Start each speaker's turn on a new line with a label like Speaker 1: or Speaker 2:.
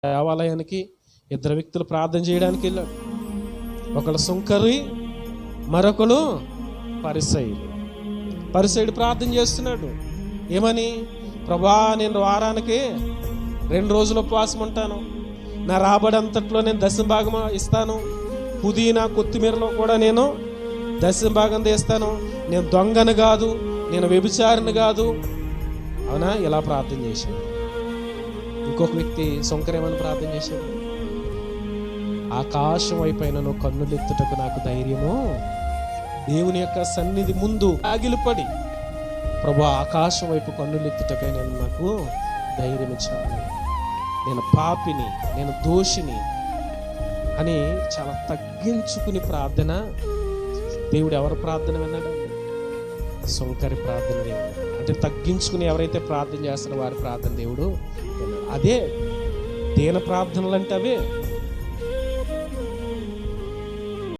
Speaker 1: దేవాలయానికి ఇద్దరు వ్యక్తులు ప్రార్థన చేయడానికి వెళ్ళాడు. ఒకళ్ళు సుంకరి, మరొకడు పరిసయ్యుడు ప్రార్థన చేస్తున్నాడు. ఏమని? ప్రభా, నేను వారానికి 2 రోజులు ఉపవాసం ఉంటాను, నా రాబడి అంతట్లో నేను దశభాగం ఇస్తాను, పుదీనా కొత్తిమీరలో కూడా నేను దశభాగం తీస్తాను, నేను దొంగను కాదు, నేను వ్యభిచారిని కాదు. అవునా? ఇలా ప్రార్థన చేశాడు. ఇంకొక వ్యక్తి సుంకరేమని ప్రార్థన చేశాడు? ఆకాశం వైపైన నువ్వు కన్నులెత్తుటకు నాకు ధైర్యము, దేవుని యొక్క సన్నిధి ముందు ఆగిలిపడి ప్రభు ఆకాశం వైపు కన్నులెత్తుటకై నేను నాకు ధైర్యం ఇచ్చాను, నేను పాపిని, నేను దోషిని అని చాలా తగ్గించుకుని ప్రార్థన. దేవుడు ఎవరి ప్రార్థన విన్నాడు? సుంకరి ప్రార్థన దేవుడు. అంటే తగ్గించుకుని ఎవరైతే ప్రార్థన చేస్తారో వారి ప్రార్థన దేవుడు విన్నాడు. అదే దీన ప్రార్థనలు అంటే అవే.